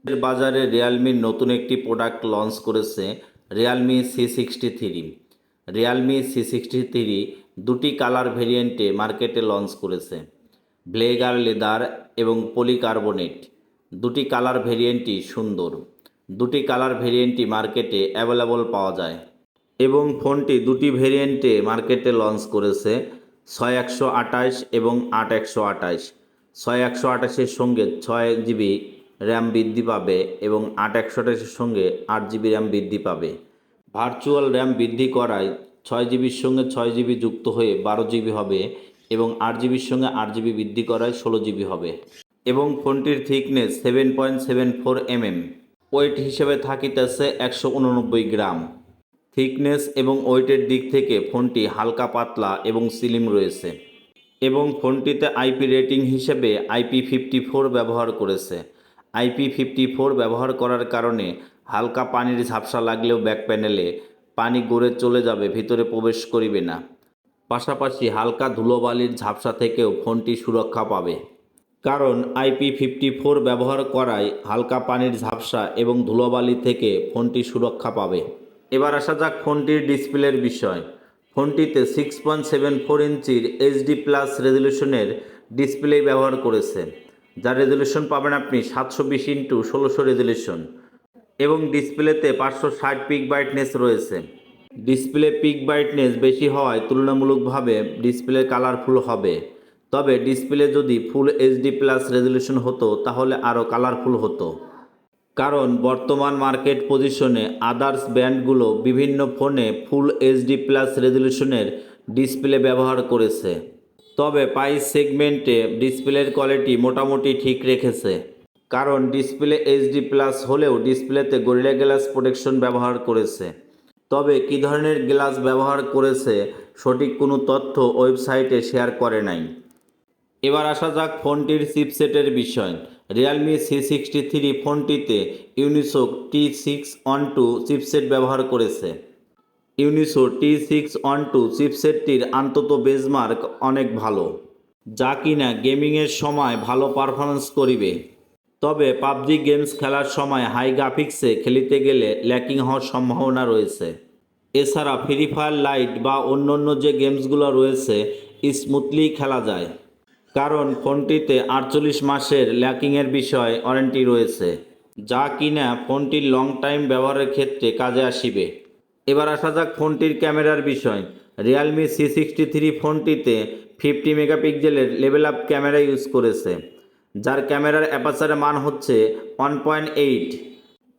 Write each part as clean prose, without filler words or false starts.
এর বাজারে রিয়েলমির নতুন একটি প্রোডাক্ট লঞ্চ করেছে রিয়েলমি C63। রিয়েলমি C63 দুটি কালার ভেরিয়েন্টে মার্কেটে লঞ্চ করেছে। ব্ল্যাক আর লেদার এবং পলিকার্বনেট দুটি কালার ভেরিয়েন্টই সুন্দর। দুটি কালার ভেরিয়েন্টই মার্কেটে অ্যাভেলেবল পাওয়া যায় এবং ফোনটি দুটি ভেরিয়েন্টে মার্কেটে লঞ্চ করেছে 6128 এবং 8128। 6128-এর সঙ্গে 6 GB র্যাম বৃদ্ধি পাবে এবং 8128-এর সঙ্গে 8 GB র্যাম বৃদ্ধি পাবে। ভার্চুয়াল র্যাম বৃদ্ধি করায় 6 GB-র সঙ্গে 6 GB যুক্ত হয়ে 12 GB হবে এবং 8 GB-র সঙ্গে 8 GB বৃদ্ধি করায় 16 GB হবে এবং ফোনটির থিকনেস 7.74 mm। ওয়েট হিসেবে থাকিতেছে 189 গ্রাম। থিকনেস এবং ওয়েটের দিক থেকে ফোনটি হালকা পাতলা এবং স্লিম রয়েছে এবং ফোনটিতে আইপি রেটিং হিসেবে IP54 ব্যবহার করেছে। IP54 ব্যবহার করার কারণে হালকা পানির ঝাপসা লাগলেও ব্যাক প্যানেলে পানি গড়ে চলে যাবে, ভিতরে প্রবেশ করিবে না। পাশাপাশি হালকা ধুলোবালির ঝাপসা থেকেও ফোনটি সুরক্ষা পাবে, কারণ IP54 ব্যবহার করায় হালকা পানির ঝাপসা এবং ধুলোবালি থেকে ফোনটি সুরক্ষা পাবে। এবার আসা যাক ফোনটির ডিসপ্লের বিষয়। ফোনটিতে 6.74 ইঞ্চির HD+ রেজলিউশনের ডিসপ্লে ব্যবহার করেছে, যার রেজলিউশন পাবেন আপনি 720x1600 রেজলিউশন এবং ডিসপ্লেতে 560 পিক ব্রাইটনেস রয়েছে। ডিসপ্লে পিক ব্রাইটনেস বেশি হওয়ায় তুলনামূলকভাবে ডিসপ্লে কালারফুল হবে, তবে ডিসপ্লে যদি ফুল HD+ রেজলিউশন হতো তাহলে আরও কালারফুল হতো, কারণ বর্তমান মার্কেট পজিশনে আদার্স ব্র্যান্ডগুলো বিভিন্ন ফোনে ফুল HD+ রেজলিউশনের ডিসপ্লে ব্যবহার করেছে, তবে প্রাইস সেগমেন্টে ডিসপ্লের কোয়ালিটি মোটামুটি ঠিক রেখেছে, কারণ ডিসপ্লে HD+ হলেও ডিসপ্লেতে গরিলা গ্লাস প্রোটেকশন ব্যবহার করেছে। তবে কী ধরনের গ্লাস ব্যবহার করেছে সঠিক কোনো তথ্য ওয়েবসাইটে শেয়ার করে নাই। এবার আসা যাক ফোনটির চিপসেটের বিষয়। রিয়েলমি C63 ফোনটিতে ইউনিসোক T612 চিপসেট ব্যবহার করেছে। ইউনিসোক T612 চিপসেটটির আন্তত বেঞ্চমার্ক অনেক ভালো, যা কিনা গেমিংয়ের সময় ভালো পারফরমেন্স করিবে। তবে পাবজি গেমস খেলার সময় হাই গ্রাফিক্সে খেলিতে গেলে ল্যাকিং হওয়ার সম্ভাবনা রয়েছে। এছাড়া ফ্রি ফায়ার লাইট বা অন্যান্য যে গেমসগুলো রয়েছে স্মুথলি খেলা যায়, কারণ ফোনটিতে 48 মাসের ল্যাকিংয়ের বিষয়ে ওয়ারেন্টি রয়েছে, যা কিনা ফোনটির লং টাইম ব্যবহারের ক্ষেত্রে কাজে আসিবে। এবার আসা যাক ফোনটির ক্যামেরার বিষয়। রিয়েলমি C63 ফোনটিতে 50 মেগাপিক্সেলের লেভেল আপ ক্যামেরা ইউজ করেছে, যার ক্যামেরার অ্যাপারচারের মান হচ্ছে 1.8।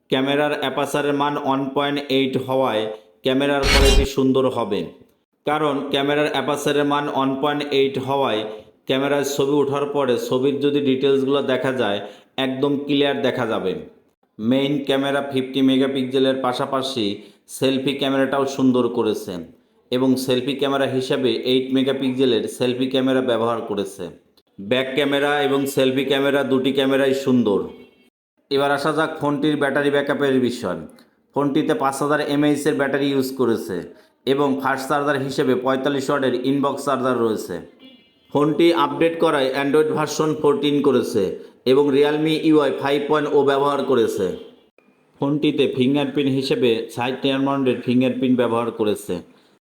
ক্যামেরার অ্যাপারচারের মান 1.8 হওয়ায় ক্যামেরার কোয়ালিটি সুন্দর হবে, কারণ ক্যামেরার অ্যাপারচারের মান 1.8 হওয়ায় ক্যামেরায় ছবি ওঠার পরে ছবির যদি ডিটেলসগুলো দেখা যায় একদম ক্লিয়ার দেখা যাবে। মেইন ক্যামেরা 50 মেগাপিক্সেলের পাশাপাশি সেলফি ক্যামেরাটাও সুন্দর করেছে এবং সেলফি ক্যামেরা হিসাবে 8 মেগাপিক্সেলের সেলফি ক্যামেরা ব্যবহার করেছে। ব্যাক ক্যামেরা এবং সেলফি ক্যামেরা দুটি ক্যামেরাই সুন্দর। এবার আসা যাক ফোনটির ব্যাটারি ব্যাকআপের বিষয়। ফোনটিতে 5000 mAh ব্যাটারি ইউজ করেছে এবং ফাস্ট চার্জার হিসেবে 45 ওয়াটের ইনবক্স চার্জার রয়েছে। ফোনটি আপডেট করায় অ্যান্ড্রয়েড ভার্সন 14 করেছে এবং রিয়েলমি UI 5.0 ব্যবহার করেছে। ফোনটিতে ফিঙ্গারপ্রিন্ট হিসেবে সাইড রিয়ার মাউন্টেড ফিঙ্গারপ্রিন্ট ব্যবহার করেছে।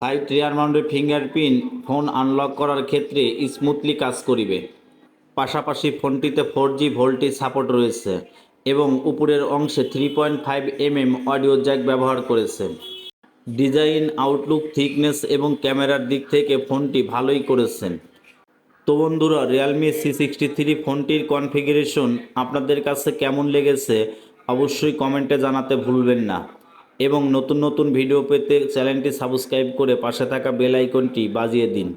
সাইড রিয়ার মাউন্টেড ফিঙ্গারপ্রিন্ট ফোন আনলক করার ক্ষেত্রে স্মুথলি কাজ করিবে। পাশাপাশি ফোনটিতে 4G ভোল্টেজ সাপোর্ট রয়েছে এবং উপরের অংশে 3.5 mm অডিও জ্যাক ব্যবহার করেছে। ডিজাইন, আউটলুক, থিকনেস এবং ক্যামেরার দিক থেকে ফোনটি ভালোই করেছেন। তো বন্ধুরা, রিয়েলমি C63 ফোনটির কনফিগারেশন আপনাদের কাছে কেমন লেগেছে অবশ্যই কমেন্টে জানাতে ভুলবেন না এবং নতুন নতুন ভিডিও পেতে চ্যানেলটি সাবস্ক্রাইব করে পাশে থাকা বেল আইকনটি বাজিয়ে দিন।